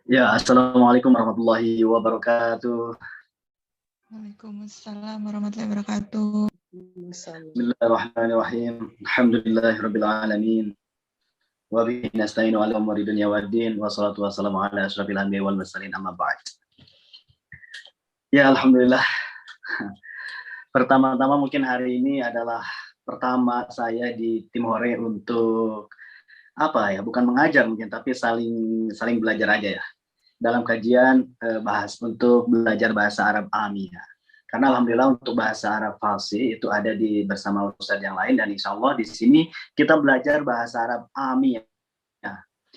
Ya, assalamualaikum warahmatullahi wabarakatuh. Waalaikumsalam warahmatullahi wabarakatuh. Bismillahirrahmanirrahim. Alhamdulillahirabbil alamin. Wa bihi nasta'inu ala umuri dunya waddin. Wassalatu wassalamu ala asyrafil anbiya'i wal mursalin amma ba'd. Ya, alhamdulillah. Pertama-tama mungkin hari ini adalah pertama saya di tim Hore untuk apa ya? Bukan mengajar mungkin, tapi saling belajar aja ya. Dalam kajian bahas untuk belajar bahasa Arab Amiyah. Karena alhamdulillah untuk bahasa Arab Farsi itu ada di bersama ustadz yang lain, dan insya Allah di sini kita belajar bahasa Arab Amiyah.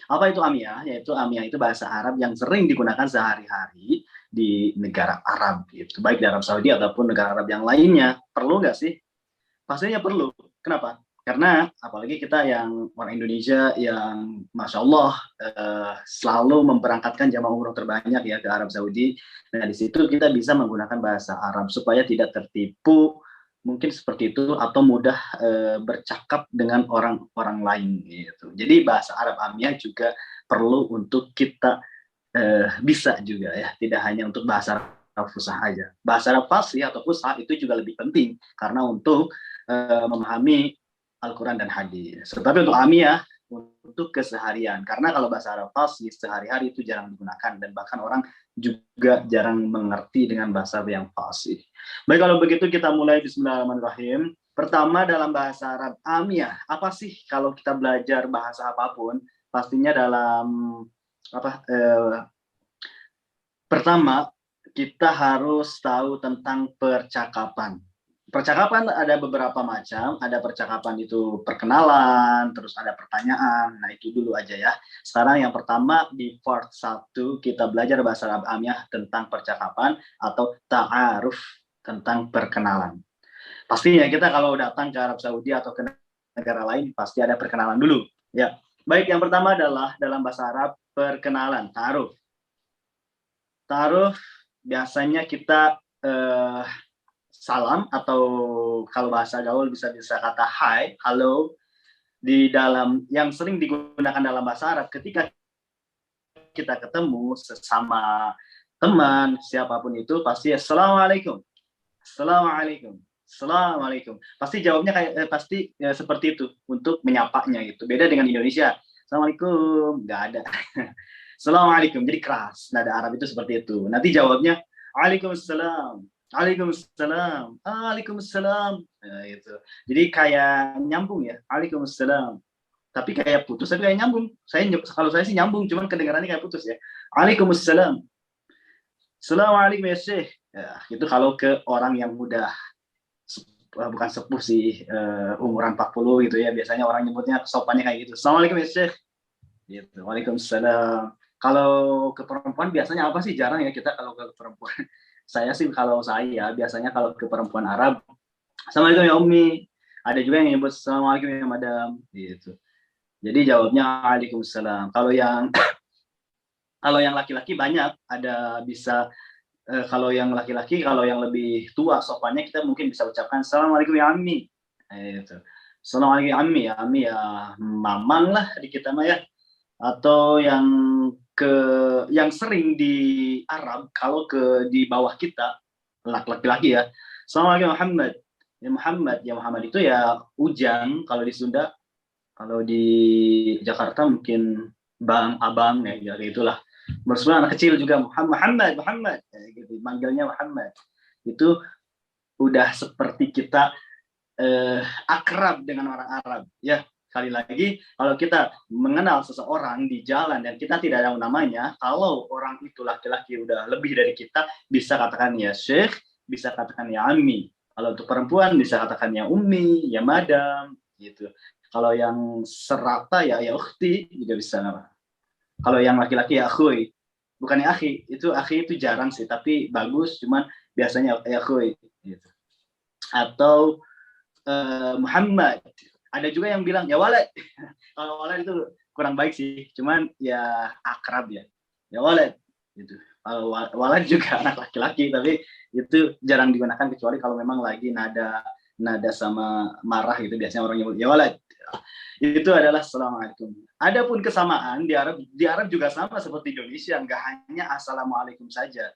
Apa itu Amiyah? Yaitu Amiyah itu bahasa Arab yang sering digunakan sehari-hari di negara Arab gitu, baik di Arab Saudi ataupun negara Arab yang lainnya. Perlu nggak sih? Pastinya perlu. Kenapa? Karena apalagi kita yang orang Indonesia yang Masya Allah selalu memberangkatkan jamaah umroh terbanyak ya ke Arab Saudi. Nah di situ kita bisa menggunakan bahasa Arab supaya tidak tertipu mungkin seperti itu, atau mudah bercakap dengan orang-orang lain gitu. Jadi bahasa Arab Amiyah juga perlu untuk kita bisa juga ya, tidak hanya untuk bahasa Arab Fusah aja. Bahasa Arab Fasih atau Fusah itu juga lebih penting karena untuk memahami Al-Quran dan hadis. Tetapi untuk Amiyah, untuk keseharian. Karena kalau bahasa Arab Fasih sehari-hari itu jarang digunakan, dan bahkan orang juga jarang mengerti dengan bahasa yang fasih. Baik, kalau begitu kita mulai. Bismillahirrahmanirrahim. Pertama, dalam bahasa Arab Amiyah, apa sih kalau kita belajar bahasa apapun, pastinya dalam apa pertama kita harus tahu tentang percakapan. Percakapan ada beberapa macam, ada percakapan itu perkenalan, terus ada pertanyaan. Nah, itu dulu aja ya. Sekarang yang pertama di part 1 kita belajar bahasa Arab Amiyah tentang percakapan atau ta'aruf, tentang perkenalan. Pastinya kita kalau datang ke Arab Saudi atau ke negara lain pasti ada perkenalan dulu, ya. Baik, yang pertama adalah dalam bahasa Arab perkenalan, ta'aruf. Ta'aruf biasanya kita salam, atau kalau bahasa gaul bisa kata hai, halo. Di dalam yang sering digunakan dalam bahasa Arab ketika kita ketemu sesama teman siapapun itu pasti assalamualaikum, assalamualaikum, assalamualaikum. Pasti jawabnya pasti seperti itu untuk menyapanya gitu. Beda dengan Indonesia, assalamualaikum, nggak ada. Assalamualaikum, jadi keras. Nada Arab itu seperti itu. Nanti jawabnya Waalaikumsalam, Waalaikumsalam, Waalaikumsalam. Nah, itu. Jadi kayak nyambung ya, Waalaikumsalam. Tapi kayak putus, tapi kayak nyambung. Kalau saya sih nyambung, cuman kedengarannya kayak putus ya. Waalaikumsalam. Assalamualaikum ya Syekh. Ya, itu kalau ke orang yang udah bukan sepuh sih, umuran 40 gitu ya. Biasanya orang nyebutnya sopannya kayak gitu. Assalamualaikum ya Syekh. Gitu. Waalaikumsalam. Kalau ke perempuan biasanya apa sih? Jarang ya kita kalau ke perempuan. Saya sih kalau saya biasanya kalau ke perempuan Arab, assalamualaikum ya Umi. Ada juga yang nyebut assalamualaikum ya Madam. Gitu. Jadi jawabnya waalaikumsalam. Kalau yang laki-laki banyak ada bisa kalau yang laki-laki, kalau yang lebih tua sopannya kita mungkin bisa ucapkan assalamualaikum ya Ami. Gitu. Assalamualaikum ya Ami, ya Ami ya mamang lah di kita mah ya. Atau yang sering di Arab, kalau di bawah kita laki-laki ya, assalamualaikum Muhammad. Ya Muhammad, ya Muhammad itu ya ujang kalau di Sunda. Kalau di Jakarta mungkin bang, abang ya, jadi itulah. Maksudnya anak kecil juga Muhammad, ya, gitu, manggilnya Muhammad. Itu udah seperti kita akrab dengan orang Arab ya. Sekali lagi, kalau kita mengenal seseorang di jalan dan kita tidak tahu namanya, kalau orang itu laki-laki udah lebih dari kita, bisa katakan ya Syekh, bisa katakan ya Ami. Kalau untuk perempuan bisa katakan ya Umi, ya Madam, gitu. Kalau yang serata ya Ukhti juga bisa. Kalau yang laki-laki ya Akhui. Bukan ya Akhi, itu jarang sih, tapi bagus, cuman biasanya ya Akhui gitu. Atau Muhammad. Ada juga yang bilang ya Walid. Kalau Walid itu kurang baik sih, cuman ya akrab ya. Ya Walid gitu. Kalau Walid juga anak laki-laki, tapi itu jarang digunakan kecuali kalau memang lagi nada nada sama marah gitu, biasanya orang nyebut ya walad. Itu adalah assalamualaikum. Adapun kesamaan di Arab juga sama seperti Indonesia, nggak hanya assalamualaikum saja.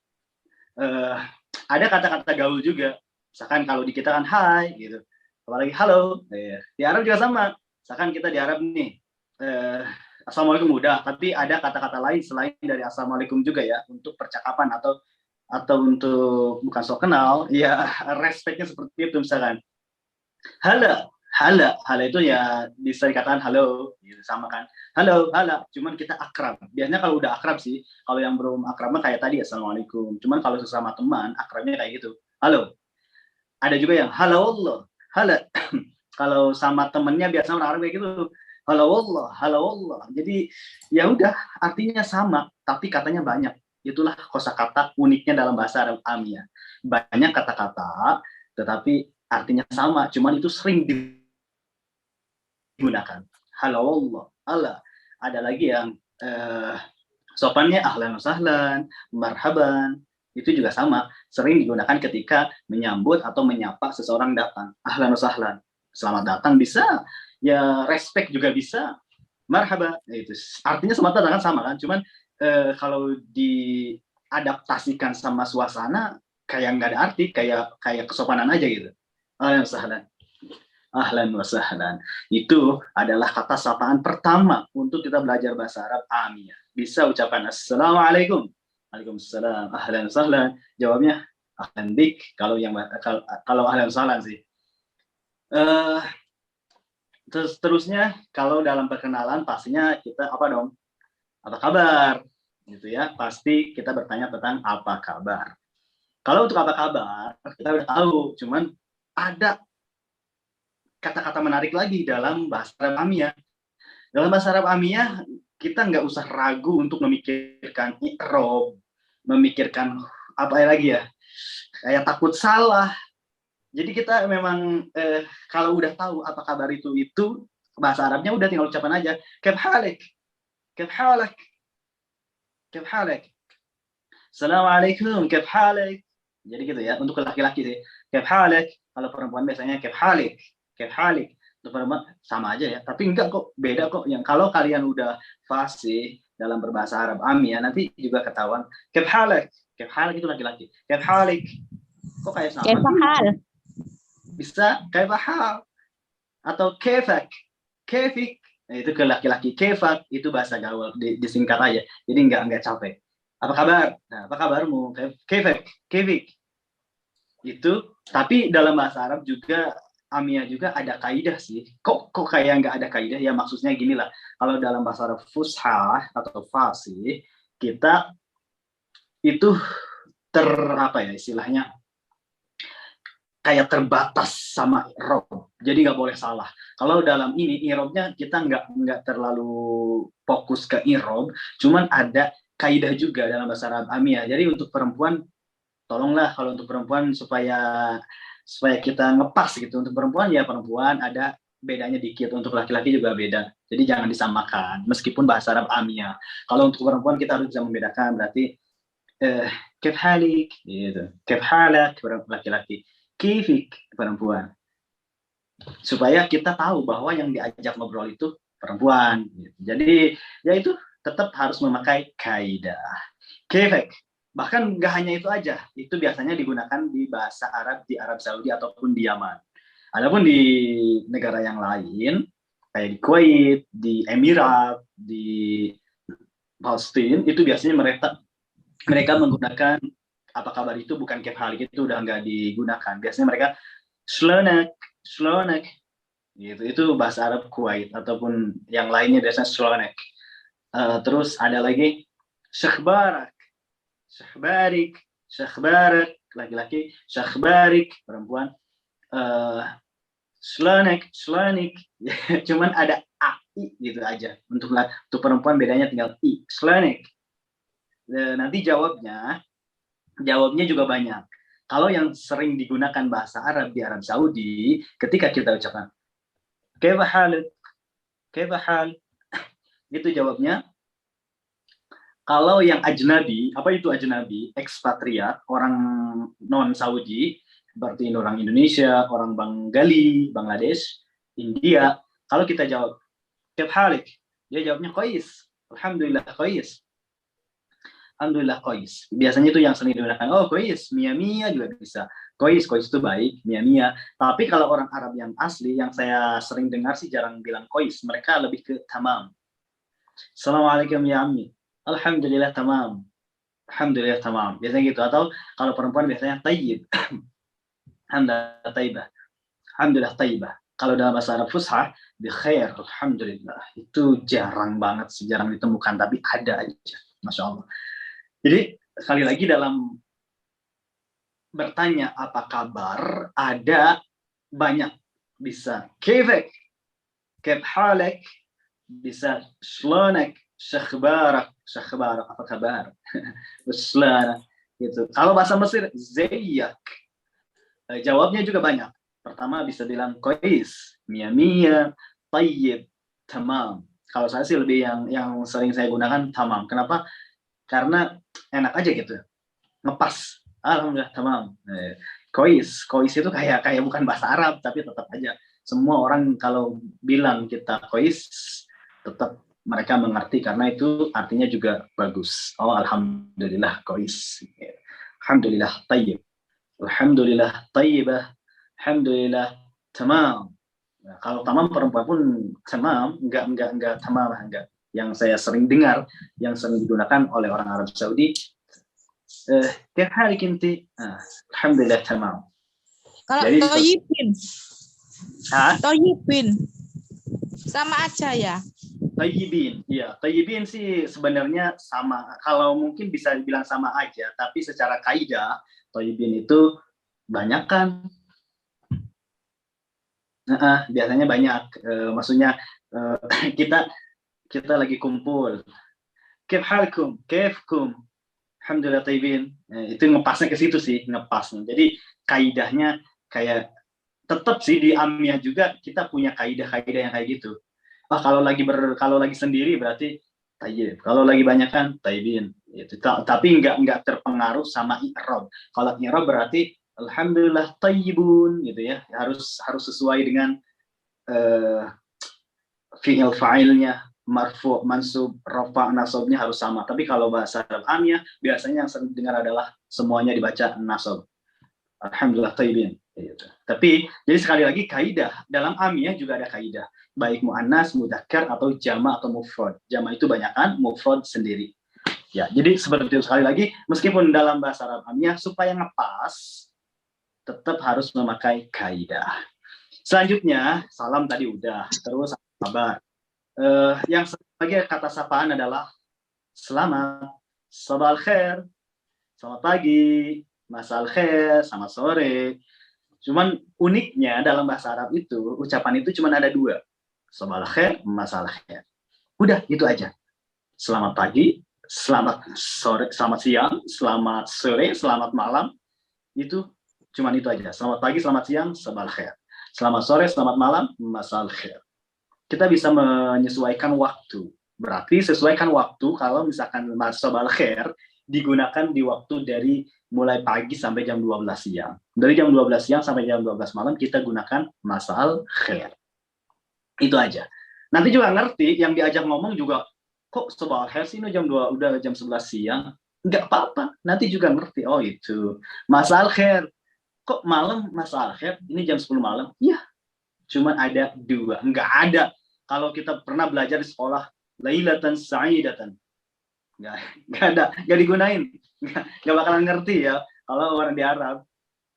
Ada kata-kata gaul juga. Misalkan kalau di kita kan hai gitu. Apalagi halo. Di Arab juga sama. Misalkan kita di Arab nih, assalamualaikum udah, tapi ada kata-kata lain selain dari assalamualaikum juga ya untuk percakapan atau untuk bukan sok kenal, ya respectnya seperti itu misalkan. Hala, hala itu ya bisa dikatakan halo, gitu sama kan. Halo, hala, cuman kita akrab. Biasanya kalau udah akrab sih, kalau yang belum akrab mah kayak tadi assalamualaikum. Cuman kalau sesama teman, akrabnya kayak gitu. Halo. Ada juga yang halo Allah, hala. Kalau sama temennya biasanya orang Arab kayak gitu. Halo Allah, halo Allah. Jadi ya udah artinya sama, tapi katanya banyak. Itulah kosakata uniknya dalam bahasa Arab Amiyah. Banyak kata-kata, tetapi artinya sama, cuman itu sering digunakan. Halo Allah, Allah. Ada lagi yang sopannya ahlan wasahlan, marhaban. Itu juga sama, sering digunakan ketika menyambut atau menyapa seseorang datang. Ahlan wasahlan, selamat datang bisa, ya respect juga bisa, marhaba. Itu artinya semata dengan sama kan, cuman kalau diadaptasikan sama suasana kayak nggak ada arti, kayak kesopanan aja gitu. Ahlan wasahlan. Ahlan wasahlan. Itu adalah kata sapaan pertama untuk kita belajar bahasa Arab Amiyah. Bisa ucapan assalamualaikum. Waalaikumsalam. Ahlan wasahlan. Jawabnya ahlan bik kalau ahlan wasahlan sih. Terusnya kalau dalam perkenalan pastinya kita apa dong? Apa kabar? Gitu ya. Pasti kita bertanya tentang apa kabar. Kalau untuk apa kabar, kita udah tahu, cuman ada kata-kata menarik lagi dalam bahasa Arab Amiyah. Dalam bahasa Arab Amiyah, kita nggak usah ragu untuk memikirkan i'rab, memikirkan apa lagi ya, kayak takut salah. Jadi kita memang kalau udah tahu apa kabar itu bahasa Arabnya udah tinggal ucapan aja. Kaif halik, kaif halak, kaif halik. Assalamualaikum, kaif halik. Jadi gitu ya, untuk laki-laki sih. Kaif halik, kalau perempuan biasanya kaif halik. Kayak halik untuk perempuan sama aja ya, tapi enggak kok, beda kok. Yang kalau kalian udah fasih dalam berbahasa Arab Amiyah nanti juga ketahuan. Kayak halik itu laki-laki. Kayak halik kok kayak sama. Kayak hal. Bisa kayak hal atau kefak, kefik. Nah, itu ke laki-laki. Kefak itu bahasa gaul, disingkat aja. Jadi enggak capek. Apa kabar? Nah, apa kabarmu? Kefak, kefik. Itu tapi dalam bahasa Arab juga Amiyah juga ada kaidah sih. Kok kayak nggak ada kaidah? Ya maksudnya gini lah. Kalau dalam bahasa Arab fushah atau fasih, kita itu apa ya istilahnya, kayak terbatas sama i'rab. Jadi nggak boleh salah. Kalau dalam ini i'rabnya kita nggak terlalu fokus ke i'rab, cuman ada kaidah juga dalam bahasa Arab Amiyah. Jadi untuk perempuan, tolonglah kalau untuk perempuan supaya kita ngepas gitu. Untuk perempuan ya perempuan, ada bedanya dikit. Untuk laki-laki juga beda. Jadi jangan disamakan meskipun bahasa Arab Amiyah. Kalau untuk perempuan kita harus bisa membedakan, berarti kaif halik gitu. Kaif halak laki-laki. Kifik perempuan. Supaya kita tahu bahwa yang diajak ngobrol itu perempuan gitu. Jadi ya itu tetap harus memakai kaidah. Kifik. Bahkan nggak hanya itu aja, itu biasanya digunakan di bahasa Arab di Arab Saudi ataupun di Yaman. Adapun di negara yang lain, kayak di Kuwait, di Emirat, di Palestina, itu biasanya mereka menggunakan apa kabar itu bukan kaif halik, itu udah nggak digunakan. Biasanya mereka shlonek, gitu. Itu bahasa Arab Kuwait ataupun yang lainnya biasanya shlonek. Terus ada lagi syakhbarak. Syakhbarik laki-laki, syakhbarik perempuan, slanik, cuman ada ai gitu aja. Untuk perempuan bedanya tinggal i, slanik. Nanti jawabnya juga banyak. Kalau yang sering digunakan bahasa Arab di Arab Saudi, ketika kita ucapkan kaifa hal, itu jawabnya. Kalau yang ajnabi, apa itu ajnabi? Ekspatriat, orang non-Saudi, Berarti ini orang Indonesia, orang Bengali, Bangladesh, India. Kalau kita jawab kif halik, dia jawabnya kois. Alhamdulillah kois. Alhamdulillah kois. Biasanya itu yang sering digunakan. Oh kois, mia mia juga bisa. Kois itu baik, mia mia. Tapi kalau orang Arab yang asli, yang saya sering dengar sih jarang bilang kois. Mereka lebih ke tamam. Assalamualaikum ya ammi. Alhamdulillah tamam. Alhamdulillah tamam. Biasanya gitu. Atau kalau perempuan biasanya tayyib. Alhamdulillah taibah. Alhamdulillah taibah. Kalau dalam bahasa Arab Fusha, bi khair, alhamdulillah. Itu jarang banget sih, jarang ditemukan, tapi ada aja. Masya Allah. Jadi sekali lagi dalam bertanya apa kabar, ada banyak. Bisa kefek, kef halek, bisa shlonek, syakhbarak, apa kabar? Slana, gitu. Kalau bahasa Mesir, zayyak. Jawabnya juga banyak. Pertama bisa bilang kois, mia mia, tayyib, tamam. Kalau saya sih lebih yang sering saya gunakan tamam. Kenapa? Karena enak aja gitu, ngepas. Alhamdulillah tamam. Kois itu kayak bukan bahasa Arab, tapi tetap aja semua orang kalau bilang kita kois, tetap mereka mengerti karena itu artinya juga bagus. Oh alhamdulillah kois. Alhamdulillah tayyib. Alhamdulillah tayyibah. Alhamdulillah tamam. Nah, kalau tamam perempuan pun tamam, enggak tamam, enggak. Yang saya sering dengar, yang sering digunakan oleh orang Arab Saudi, kif halik inti? Alhamdulillah tamam. Kalau Jadi, toyibin, toyibin sama aja ya. Tayyibin, iya. Tayyibin sih sebenarnya sama. Kalau mungkin bisa dibilang sama aja, tapi secara kaidah, tayyibin itu banyak kan. Biasanya banyak. Maksudnya kita lagi kumpul. Kif halkum, kifkum. Alhamdulillah tayyibin. Itu ngepasnya ke situ sih, ngepasnya. Jadi kaidahnya kayak tetap sih di amiyah juga kita punya kaidah-kaidah yang kayak gitu. Kalau lagi sendiri berarti tayyib. Kalau lagi banyak kan tayyibin. Itu. Tapi nggak terpengaruh sama i'rab. Kalau i'rab berarti alhamdulillah tayyibun gitu ya. Harus sesuai dengan fi'il fa'ilnya, marfu, mansub, rafa, nasabnya harus sama. Tapi kalau bahasa Arab amiyah biasanya yang sering dengar adalah semuanya dibaca nasab. Alhamdulillah tayyibin. Gitu. Tapi jadi sekali lagi kaidah dalam amiyah juga ada kaidah, baik muannas, mudzakkar atau jama atau mufrad. Jama itu banyakan, mufrad sendiri. Ya, jadi seperti itu sekali lagi, meskipun dalam bahasa Arab amiyah supaya ngepas tetap harus memakai kaidah. Selanjutnya, salam tadi udah, terus kabar. Yang lagi kata sapaan adalah selamat, sabal khair, selamat pagi, masal khair, selamat sore. Cuman uniknya dalam bahasa Arab itu, ucapan itu cuma ada dua. Sabal khair, masal khair. Udah, itu aja. Selamat pagi, selamat sore, selamat siang, selamat sore, selamat malam. Itu cuma itu aja. Selamat pagi, selamat siang, sabal khair. Selamat sore, selamat malam, masal khair. Kita bisa menyesuaikan waktu. Berarti sesuaikan waktu kalau misalkan sabal khair digunakan di waktu dari mulai pagi sampai jam 12 siang. Dari jam 12 siang sampai jam 12 malam kita gunakan masal khair. Itu aja. Nanti juga ngerti yang diajak ngomong juga, kok sabal khair sih ini jam 2 udah jam 11 siang. Enggak apa-apa, nanti juga ngerti. Oh itu. Masal khair. Kok malam masal khair? Ini jam 10 malam. Iya. Cuman ada dua. Enggak ada. Kalau kita pernah belajar di sekolah, lailatan sa'idatan. Nggak ada, nggak digunain, nggak bakalan ngerti ya kalau orang di Arab.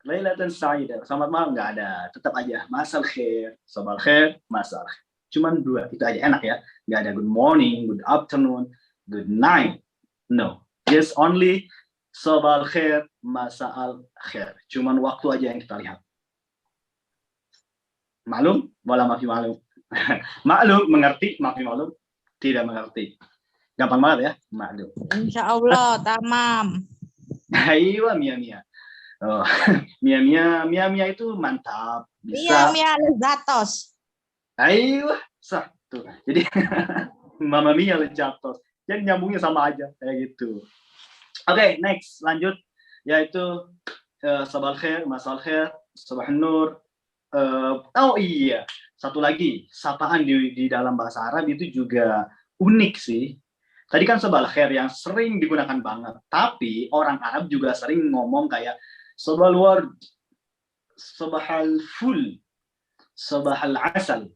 Lailatan sa'idah, selamat malam nggak ada, tetap aja masal khair, sabal khair, masal khair. Cuman dua, itu aja enak ya. Nggak ada good morning, good afternoon, good night. No, just only sabal khair, masal khair. Cuman waktu aja yang kita lihat. Maklum, wala mafi maklum. Maklum, mengerti, mafi maklum, tidak mengerti. Gampang banget ya, maklum. Insya Allah, tamam. Ayo, mia. Oh, mia itu mantap. Bisa. Mia lezatos. Ayo, satu. Jadi, mama mia lezatos. Jadi nyambungnya sama aja, kayak gitu. Oke, next, lanjut. Yaitu, sabal khair, masal khair, sabah nur. Oh iya, satu lagi, sapaan di dalam bahasa Arab itu juga unik sih. Tadi kan sabal khair yang sering digunakan banget, tapi orang Arab juga sering ngomong kayak sabal ward, sabahal ful, sabahal asal,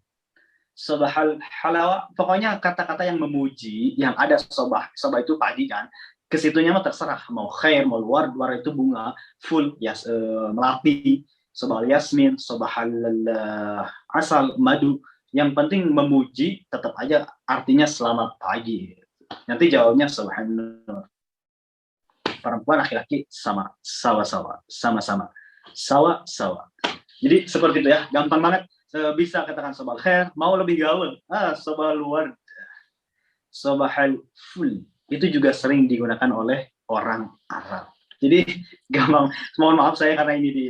sabahal halawa. Pokoknya kata-kata yang memuji, yang ada sabah itu pagi kan. Kesitunya mah terserah, mau khair, mau ward itu bunga, full ya melati, sabah yasmin, sabah asal madu. Yang penting memuji, tetap aja artinya selamat pagi. Nanti jawabnya subhanallah. Perempuan laki-laki sama, sama-sama, sama-sama, sawa-sawa. Jadi seperti itu ya, gampang banget. Bisa katakan sabal khair, mau lebih gaul, sabal ward, sabahal ful. Itu juga sering digunakan oleh orang Arab. Jadi gampang. Mohon maaf saya karena ini di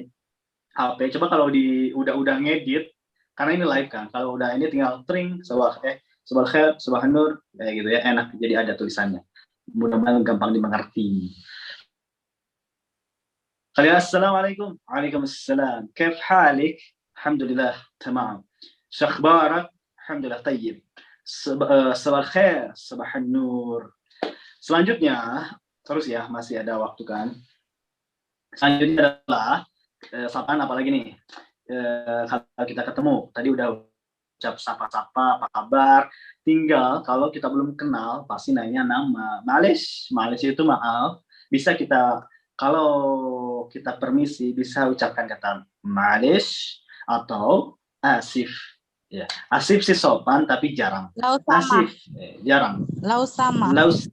HP. Coba kalau udah ngedit, karena ini live kan. Kalau udah ini tinggal tring sabal khair, sabah nur, kayak gitu ya, enak. Jadi ada tulisannya. Mudah-mudahan gampang dimengerti. Assalamualaikum. Waalaikumsalam. Kaif halik? Alhamdulillah, tamam. Shakhbarak? Alhamdulillah, tayyib. Sabal khair, sabah nur. Selanjutnya, terus ya, masih ada waktu kan. Selanjutnya adalah sapaan apalagi nih? Kalau kita ketemu, tadi udah ucap sapa-sapa, apa kabar. Tinggal kalau kita belum kenal, pasti nanya nama. Malish itu maaf. Bisa kita, kalau kita permisi, bisa ucapkan kata malish atau asif. Ya, asif sih sopan tapi jarang. Lausama. Asif jarang. Lausama. Laus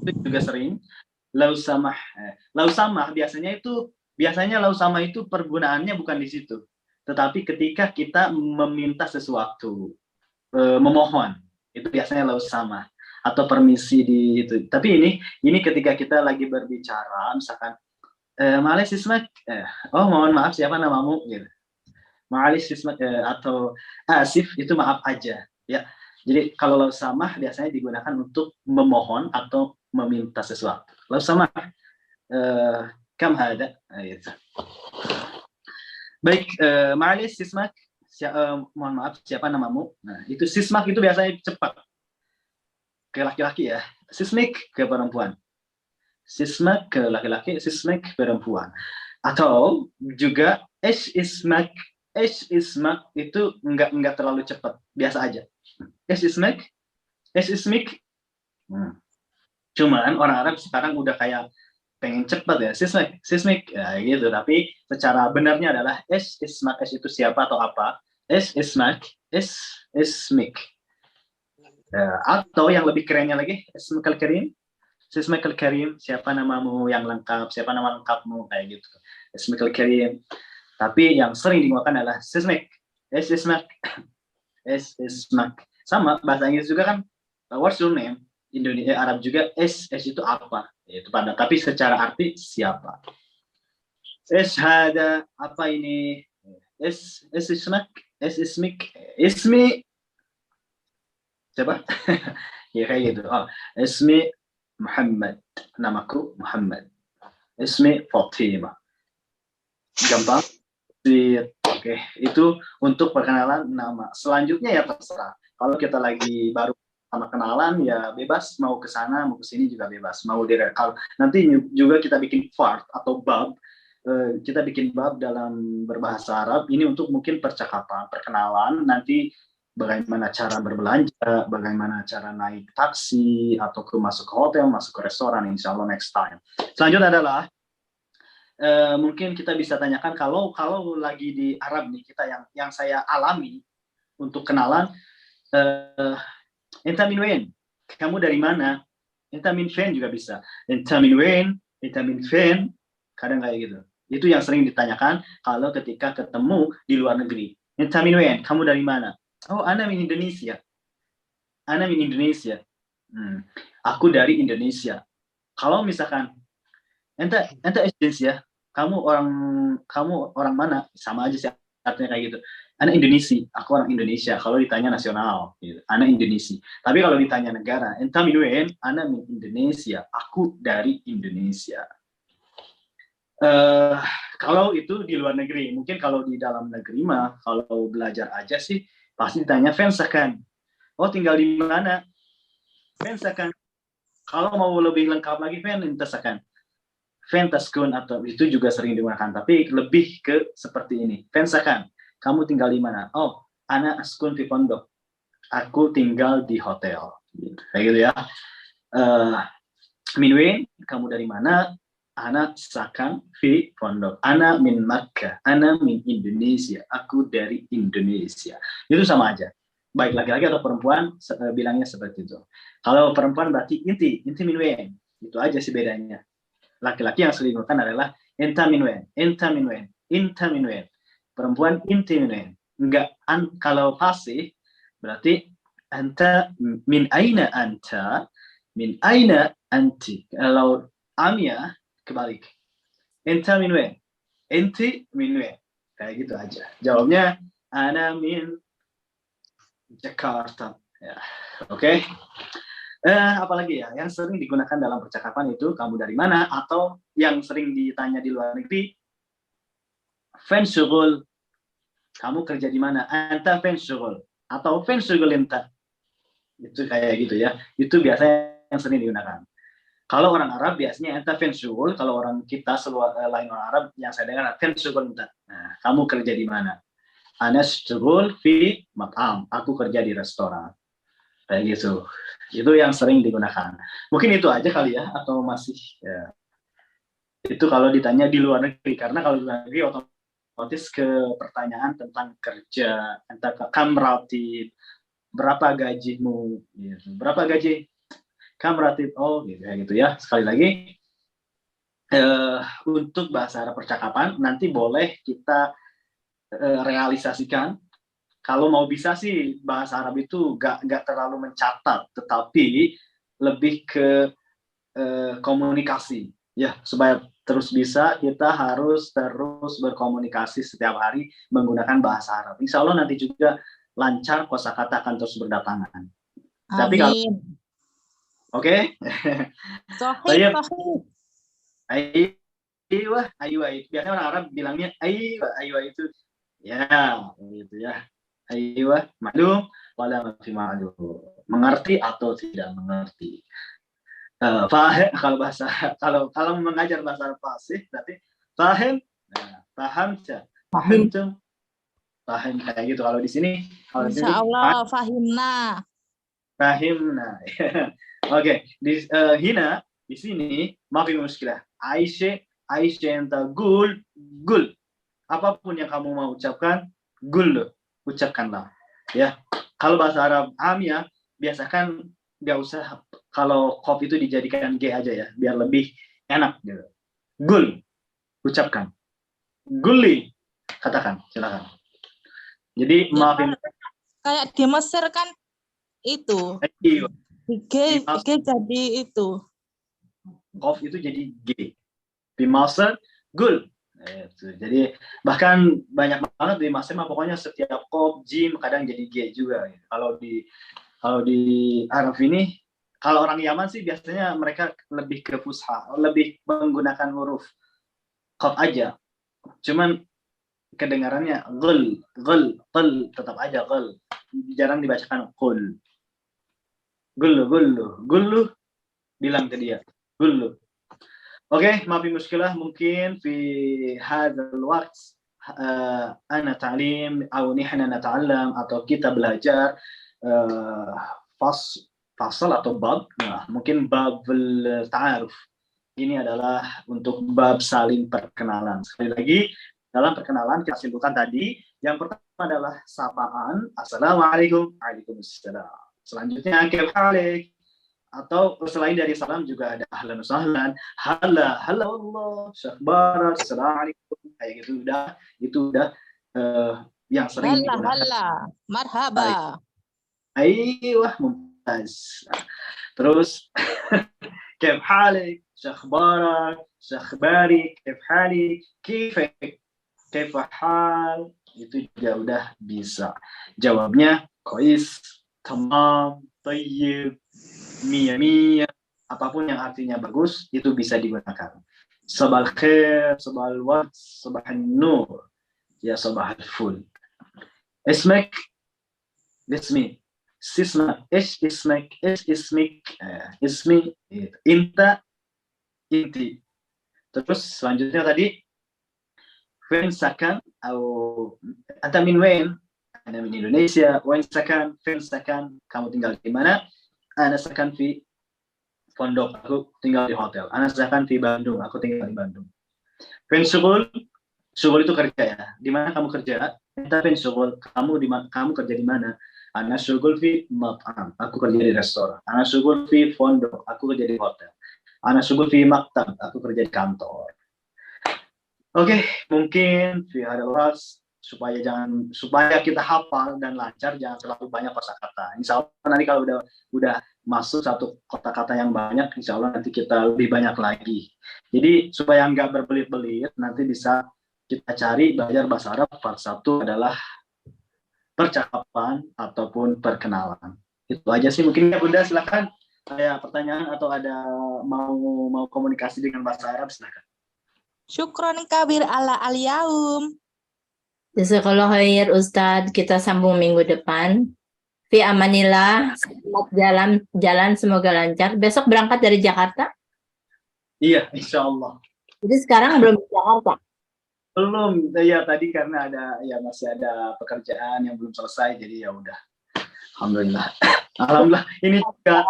itu juga sering. Lausamah. Lausamah biasanya lausamah itu pergunaannya bukan di situ. Tetapi ketika kita meminta sesuatu, memohon, itu biasanya lausamah atau permisi di itu. Tapi ini ketika kita lagi berbicara, misalkan Ma'alis ismak, oh mohon maaf siapa namamu gitu. Ma'alis ismak atau asif itu maaf aja ya. Jadi kalau lausamah biasanya digunakan untuk memohon atau meminta sesuatu. Lausamah kam hada gitu. Baik, Ma'alis ismak, mohon maaf siapa namamu. Nah, itu sismak itu biasanya cepat ke laki-laki ya. Sismik ke perempuan. Sismak ke laki-laki, sismik perempuan. Atau juga ismak itu enggak terlalu cepat, biasa aja. Ismik. Cuman orang Arab sekarang udah kayak pengen cepat ya, sismik ya, gitu. Tapi secara benarnya adalah ismak itu siapa atau apa? Ismak, ismik. Atau yang lebih kerennya lagi, ismikal karim. Ismikal karim, siapa namamu yang lengkap, siapa nama lengkapmu, kayak gitu. Ismikal karim. Tapi yang sering digunakan adalah sismik. Ismak. Sama bahasa Inggris juga kan, what's your name? Indonesia Arab juga itu apa? Itu pada, tapi secara arti siapa? Hada apa ini? Ismik, ismi. Coba. Ya kayak gitu. Oh, ismi Muhammad, namaku Muhammad. Ismi Fatimah. Gampang. Oke, itu untuk perkenalan nama. Selanjutnya ya terserah. Kalau kita lagi baru sama kenalan ya bebas, mau ke sana mau ke sini juga bebas. Mau direkal. Nanti juga kita bikin part atau bab. Kita bikin bab dalam berbahasa Arab. Ini untuk mungkin percakapan, perkenalan. Nanti bagaimana cara berbelanja, bagaimana cara naik taksi, atau masuk ke hotel, masuk ke restoran, insya Allah next time. Selanjutnya adalah, mungkin kita bisa tanyakan, kalau lagi di Arab nih, kita yang saya alami untuk kenalan, Enta min wen? Kamu dari mana? Enta min fen juga bisa. Enta min wen? Enta min fen? Kadang kayak gitu. Itu yang sering ditanyakan kalau ketika ketemu di luar negeri. Enta min wen? Kamu dari mana? Oh, ana min Indonesia. Ana min Indonesia. Aku dari Indonesia. Kalau misalkan enta Indonesia, kamu orang mana? Sama aja sih artinya kayak gitu. Ana Indonesia, aku orang Indonesia. Kalau ditanya nasional, gitu. Ana Indonesia. Tapi kalau ditanya negara, enta min wen? Ana min Indonesia. Aku dari Indonesia. Eh, kalau itu di luar negeri, mungkin kalau di dalam negeri mah, kalau belajar aja sih pasti ditanya Fensakan. Oh tinggal di mana? Fensakan. Kalau mau lebih lengkap lagi Fentasakan. Fentaskun atau itu juga sering digunakan, tapi lebih ke seperti ini. Fensakan. Kamu tinggal di mana? Oh, ana askun fi pondok. Aku tinggal di hotel. Kayak gitu ya. Minwin, kamu dari mana? Ana sakan fi pondok. Ana min Makkah. Ana min Indonesia. Aku dari Indonesia. Itu sama aja. Baik laki-laki atau perempuan bilangnya seperti itu. Kalau perempuan berarti inti minwen. Itu aja sih bedanya. Laki-laki yang sering digunakan adalah enta minwen, inta minwen. Perempuan inti minwen. Enggak kalau pasif berarti anta min aina anta, min aina anti. Kalau amia kebalik. Enta minwen, enti minwen. Kayak gitu aja. Jawabnya ana min Jakarta. Ya. Oke. Apalagi ya yang sering digunakan dalam percakapan itu kamu dari mana, atau yang sering ditanya di luar negeri, fensyugul, kamu kerja di mana, anta fensyugul, atau fensyugul enta. Itu kayak gitu ya. Itu biasanya yang sering digunakan. Kalau orang Arab biasanya enta fensyugul, kalau orang kita lain orang Arab yang saya dengar fensyugul enta. Nah, kamu kerja di mana? Ana syugul fi mat'am, aku kerja di restoran. Kayak gitu. Itu yang sering digunakan. Mungkin itu aja kali ya, atau masih ya. Itu kalau ditanya di luar negeri, karena kalau di luar negeri otomatis ke pertanyaan tentang kerja, entah kamratib, berapa gajimu, gitu. Berapa gaji kamratib, oh gitu ya, gitu ya. Sekali lagi untuk bahasa Arab percakapan nanti boleh kita realisasikan. Kalau mau bisa sih bahasa Arab itu gak terlalu mencatat, tetapi lebih ke komunikasi ya, supaya terus bisa kita harus terus berkomunikasi setiap hari menggunakan bahasa Arab. Insya Allah nanti juga lancar, kosakata akan terus berdatangan. Tapi kalau oke, Sohib. Aywa, aywa, biasanya orang Arab bilangnya aywa itu ya, gitu ya. Aywa, maklum, wala mafi maklum. Mengerti atau tidak mengerti. Kalau mengajar bahasa fasih berarti fahim, paham paham kayak gitu. Kalau di sini Insya Allah fahimna. Fahimna. Oke, di hina di sini mafi muskilah. Aisyah enta gul. Apapun yang kamu mau ucapkan, gul, ucapkanlah. Ya. Kalau bahasa Arab amiyah biasakan nggak usah, kalau kof itu dijadikan G aja ya, biar lebih enak gitu. Gul, ucapkan. Guli, katakan, silakan. Jadi Ya, maafin. Kayak di Mesir kan itu. G jadi itu. Kof itu jadi G. Di Mesir, gul. Jadi bahkan banyak banget di Mesir, pokoknya setiap kof, jim kadang jadi G juga. Kalau di Arab ini, kalau orang Yaman sih biasanya mereka lebih ke fusha, lebih menggunakan huruf qaf aja. Cuman kedengarannya gul, tetap aja gul. Jarang dibacakan qul. Gullu, bilang ke dia. Gullu. Oke, maafin muskilah mungkin fi hadzal waqt ana ta'lim atau nihna nata'allam, atau kita belajar fasal atau bab. Nah, mungkin bab ta'aruf. Ini adalah untuk bab saling perkenalan. Sekali lagi, dalam perkenalan kita simpulkan tadi, yang pertama adalah sapaan, assalamualaikum, waalaikumsalam. Selanjutnya, kaif halik, atau selain dari salam juga ada ahlan sahlan, halla Allah, syakbarat, assalamualaikum, kayak gitu. Itu udah yang sering digunakan. Halla, marhaba. Aiyah, mumtaz. Terus kaif halik, syakbarat, syakbari, kaif halik, kaif hal, itu juga udah bisa. Jawabnya kois, tamam, tayyib, mia, apapun yang artinya bagus itu bisa digunakan. Sabah al-khair, sabah al-ward, sabah al-nur. Ya sabah al-ful. Ismek, ismi. Sisma, ismek, ismik. Ismi, inta, inti. Terus selanjutnya tadi, fen sakan, atau anta min wen? Ana min Indonesia. Wen sakan, fen sakan, kamu tinggal di mana? Ana sakan fi pondok, aku tinggal di hotel. Ana sakan fi Bandung, aku tinggal di Bandung. Fen syugul, syugul itu kerja ya. Di mana kamu kerja? Enta fen syugul, kamu kerja di mana? Ana syugul fi mat'am, aku kerja di restoran. Ana syugul fi pondok, aku kerja di hotel. Ana syugul fi maktab, aku kerja di kantor. Oke, mungkin ada ras supaya kita hafal dan lancar, jangan terlalu banyak kosakata. Insya Allah nanti kalau udah masuk satu kata-kata yang banyak, insya Allah nanti kita lebih banyak lagi. Jadi supaya nggak berbelit-belit, nanti bisa kita cari belajar bahasa Arab. Part 1 adalah percakapan ataupun perkenalan. Itu aja sih mungkin ya Bunda, silakan. Ada pertanyaan atau ada mau komunikasi dengan bahasa Arab, silakan. Syukron kabir ala al-yaum. Jazakallah khair Ustadz, kita sambung minggu depan. Fi amanillah, selamat jalan semoga lancar. Besok berangkat dari Jakarta? Iya, insya Allah. Jadi sekarang belum di Jakarta? Belum, ya tadi karena masih ada pekerjaan yang belum selesai, jadi ya udah. Alhamdulillah. Alhamdulillah, ini juga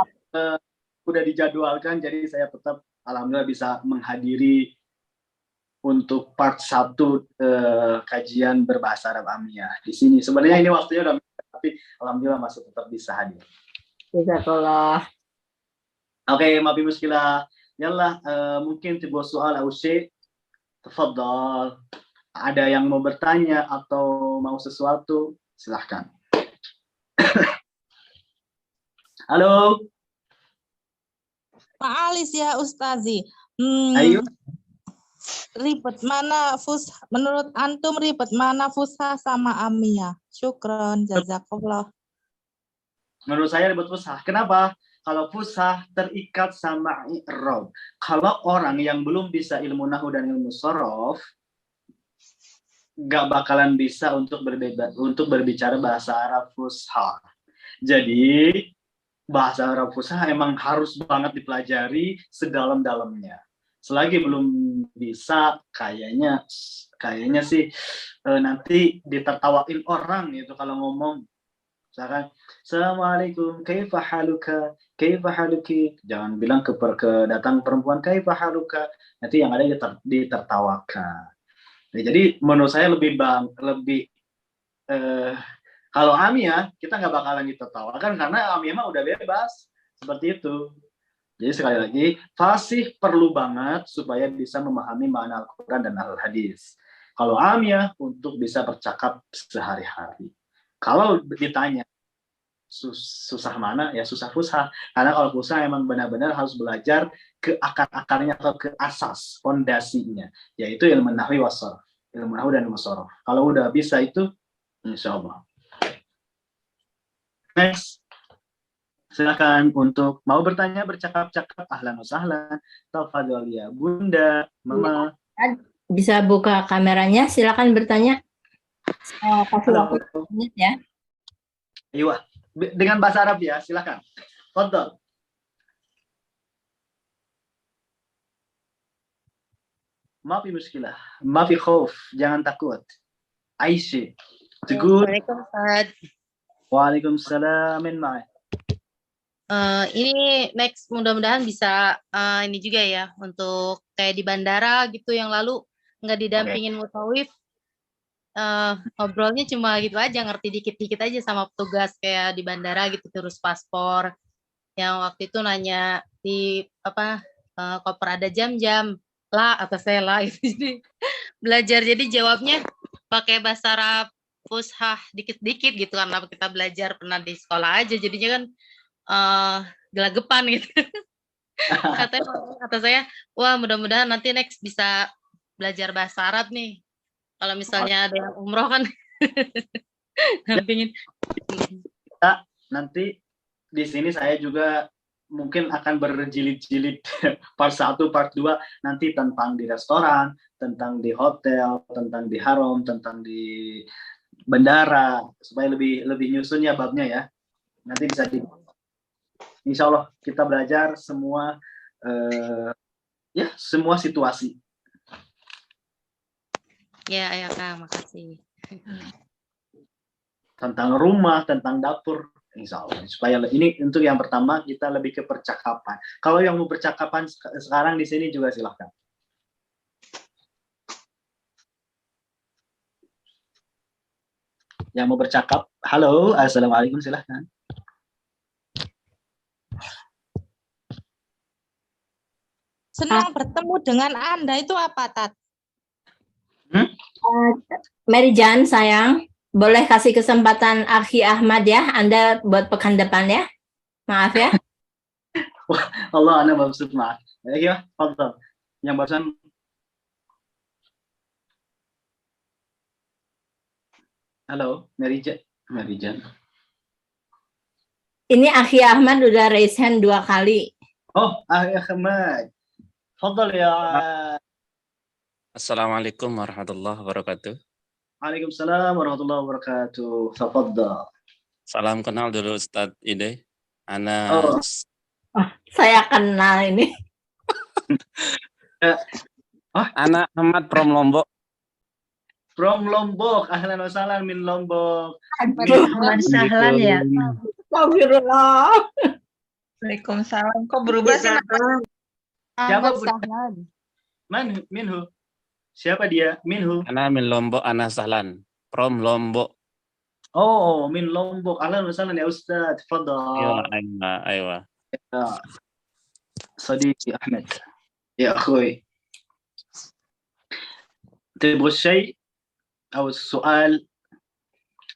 udah dijadwalkan, jadi saya tetap alhamdulillah bisa menghadiri untuk part 1 kajian berbahasa Arab Amiyah di sini. Sebenarnya ini waktunya udah, tapi alhamdulillah masih tetap bisa hadir. Jazakallah. Oke, maaf muskilah. Yallah, mungkin tiba soal atau syai', tafadhal. Ada yang mau bertanya atau mau sesuatu, silahkan. Halo. Ma'alis ya Ustazi. Ayo. Ribet mana menurut antum ribet mana fusha sama amiyah? Syukron, jazakallah. Menurut saya ribet fusha. Kenapa? Kalau fusha terikat sama i'rab. Kalau orang yang belum bisa ilmu nahwu dan ilmu shorof, nggak bakalan bisa untuk berbicara bahasa Arab fusha. Jadi bahasa Arab fusha emang harus banget dipelajari sedalam-dalamnya. Selagi belum bisa, kayaknya sih nanti ditertawain orang gitu kalau ngomong. Misalkan, Assalamualaikum, kaifa haluka, kaifa haluki. Jangan bilang ke datang perempuan, kaifa haluka. Nanti yang ada ditertawakan. Nah, jadi menurut saya lebih kalau amiyah, kita nggak bakalan ditertawakan karena amiyah mah udah bebas. Seperti itu. Jadi sekali lagi, fasih perlu banget supaya bisa memahami makna Al-Quran dan Al-Hadis. Kalau amiyah untuk bisa bercakap sehari-hari. Kalau ditanya susah mana, ya susah fusha. Karena kalau fusha emang benar-benar harus belajar ke akar-akarnya atau ke asas, fondasinya. Yaitu ilmu nahwi wasorof. Ilmu nahwu dan ilmu shorof. Kalau udah bisa itu, insya Allah. Next. Silakan untuk mau bertanya, bercakap-cakap, ahlan wa sahlan, tafadhol ya Bunda, Mama. Bisa buka kameranya, silakan bertanya. Kasih waktu menit ya. Iya, dengan bahasa Arab ya, silakan. Tafadhol. Maafi muskilah, maafi khauf, jangan takut. Aisyah, tegur. Waalaikumsalam. Waalaikumsalam, min ma'ah. Ini next mudah-mudahan bisa ini juga ya untuk kayak di bandara gitu yang lalu nggak didampingin mutawif, ngobrolnya cuma gitu aja, ngerti dikit-dikit aja sama petugas kayak di bandara gitu, terus paspor yang waktu itu nanya di koper ada jam-jam lah atau saya lah itu jadi belajar, jadi jawabnya pakai bahasa Arab fushah dikit-dikit gitu karena kita belajar pernah di sekolah aja, jadinya kan gelagepan gitu. Kata saya, wah mudah-mudahan nanti next bisa belajar bahasa Arab nih. Kalau misalnya ada yang umroh kan, dampingin. Nanti di sini saya juga mungkin akan berjilid-jilid part 1, part 2 nanti tentang di restoran, tentang di hotel, tentang di haram, tentang di bandara, supaya lebih nyusun ya babnya ya. Nanti bisa insya Allah kita belajar semua semua situasi. Ya, ya Kang, makasih. Tentang rumah, tentang dapur, insya Allah. Supaya ini untuk yang pertama kita lebih ke percakapan. Kalau yang mau percakapan sekarang di sini juga silahkan. Yang mau bercakap, halo, assalamualaikum, silahkan. Senang bertemu dengan Anda itu apa, Tat? Mary Jan, sayang, boleh kasih kesempatan Akhi Ahmad ya, Anda buat pekan depan ya. Maaf ya. Allah, ana maksud maaf. Ya, fadhal. Yang barusan. Halo, Mary Jan. Ini Akhi Ahmad udah raise hand 2 kali. Oh, Akhi Ahmad. Fadhal ya. Assalamualaikum warahmatullahi wabarakatuh. Waalaikumsalam warahmatullahi wabarakatuh. Tafadhal. Salam kenal dulu Ustadz Ide. Ana Saya kenal ini. Ana Ahmad from Lombok. From Lombok. Ahlan wa sahlan min Lombok. Ahmad Sahlan ya. Astagfirullah. Waalaikumsalam. Kok berubah sih? Siapa Ahmad Sahlan. Minhu? Siapa dia? Minhu? Ana min Lombok, Ana Sahlan. From Lombok. Oh, min Lombok. Ahlan wa sahlan ya Ustaz. Aywa, Tafadhal. aywa. صديقي أحمد يا أخوي تبغى الشيء أو السؤال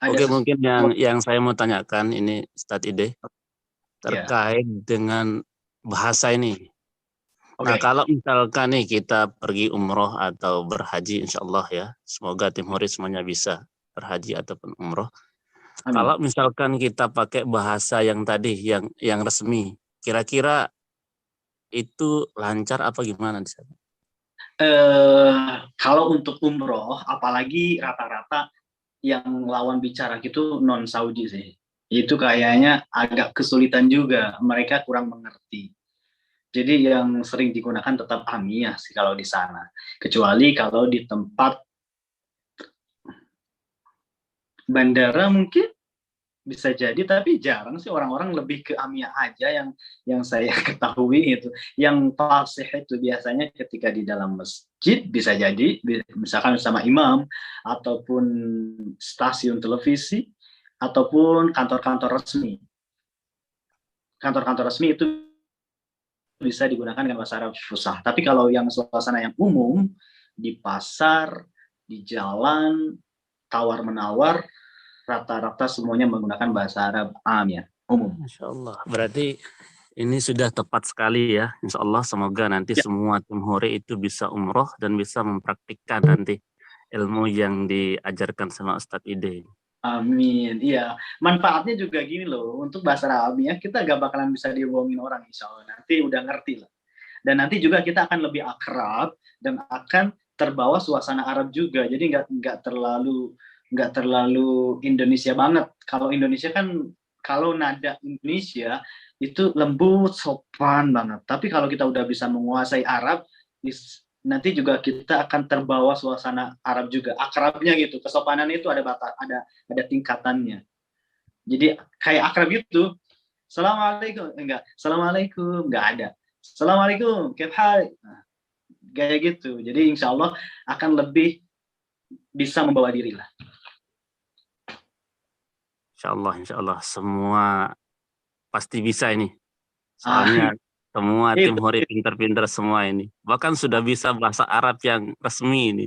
Oke, mungkin yang saya mau tanyakan ini Ustadz Ide terkait dengan bahasa ini. Nah, kalau misalkan nih kita pergi umroh atau berhaji, insya Allah ya, semoga tim Huris semuanya bisa berhaji ataupun umroh. Amin. Kalau misalkan kita pakai bahasa yang tadi, yang resmi, kira-kira itu lancar apa gimana di sana? Kalau untuk umroh, apalagi rata-rata yang lawan bicara gitu non Saudi sih, itu kayaknya agak kesulitan juga, mereka kurang mengerti. Jadi yang sering digunakan tetap amiyah sih kalau di sana, kecuali kalau di tempat bandara mungkin bisa jadi, tapi jarang sih, orang-orang lebih ke amiyah aja yang saya ketahui itu. Yang fasih itu biasanya ketika di dalam masjid bisa jadi, misalkan sama imam, ataupun stasiun televisi, ataupun kantor-kantor resmi. Kantor-kantor resmi itu bisa digunakan dengan bahasa Arab fusah. Tapi kalau yang suasana yang umum, di pasar, di jalan, tawar-menawar, rata-rata semuanya menggunakan bahasa Arab amiyah umum. Insya Allah. Berarti ini sudah tepat sekali ya. Insya Allah semoga nanti semua tim Huri itu bisa umroh dan bisa mempraktikkan nanti ilmu yang diajarkan sama Ustadz Ide. Amin. Iya. Manfaatnya juga gini loh. Untuk bahasa Arabnya kita gak bakalan bisa dibohongin orang, insya Allah. Nanti udah ngerti lah. Dan nanti juga kita akan lebih akrab dan akan terbawa suasana Arab juga. Jadi nggak terlalu Indonesia banget. Kalau Indonesia kan, kalau nada Indonesia itu lembut, sopan banget. Tapi kalau kita udah bisa menguasai Arab, nanti juga kita akan terbawa suasana Arab juga. Akrabnya gitu, kesopanan itu ada tingkatannya. Jadi kayak akrab gitu. Assalamualaikum, enggak ada. Assalamualaikum, kebhal. Kayak gitu. Jadi insya Allah akan lebih bisa membawa diri lah. Insya Allah semua pasti bisa ini. Soalnya semua tim Huri pinter-pinter semua ini. Bahkan sudah bisa bahasa Arab yang resmi ini.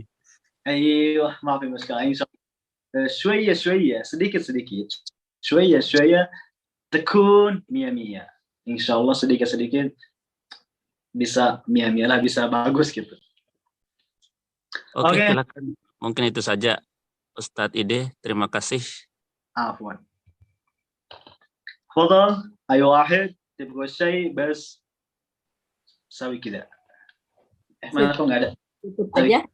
Aiyah, maaf ya Mas Kala. Insya Allah. Sedikit. Syuaya, tekun mia. Insya Allah sedikit bisa mia lah, bisa bagus gitu. Oke, silakan. Mungkin itu saja Ustadz Ide. Terima kasih. Afwan. Fadal, ayo wahid. تبغوا شيء بس سوي كذا. Mana kok nggak ada? Tutup Sorry. aja.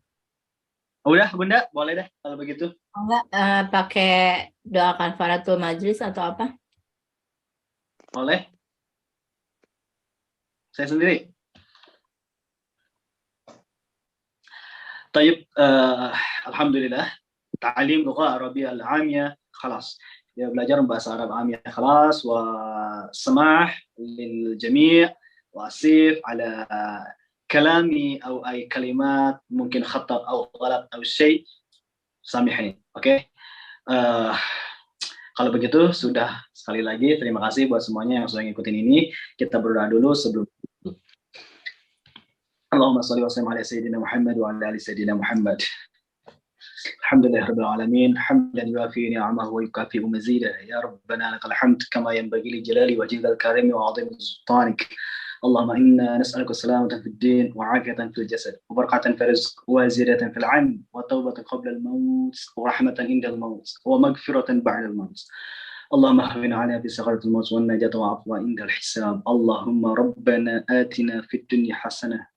Udah Bunda, boleh deh kalau begitu. Enggak pakai doa kafaratul majlis atau apa? Boleh? Saya sendiri. طيب alhamdulillah تعليم لغة عربية العامية خلاص ya belajar bahasa Arab عامية خلاص وسماح للجميع وآسف على كلامي أو أي كلمات ممكن خطأ أو غلط أو شيء سامحني oke. Kalau begitu sudah sekali lagi terima kasih buat semuanya yang sudah ngikutin ini. Kita berdoa dulu sebelum اللهم صل وسلم على سيدنا محمد وعلى ال سيدنا محمد. الحمد لله رب العالمين حمدا يوافي نعمه ويكافئ مزيده يا ربنا لك الحمد كما ينبغي لجلال وجهك الكريم وعظيم سلطانك. اللهم انا نسالك السلامه في الدين وعافيه في الجسد وبركه في الرزق وزياده في العلم وتوبه قبل الموت ورحمه عند الموت ومغفره بعد الموت. اللهم اهون علينا في سكرة الموت والنجاة وعفو عند الحساب. اللهم ربنا آتنا في الدنيا حسنة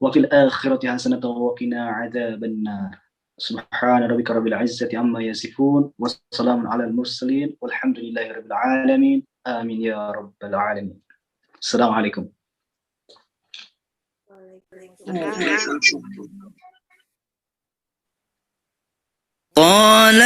وفي الآخرة حسنة وقنا عذاب النار. سبحان ربك رب العزة عما يصفون وسلام على المرسلين والحمد لله رب العالمين. آمين يا رب العالمين. السلام عليكم. قال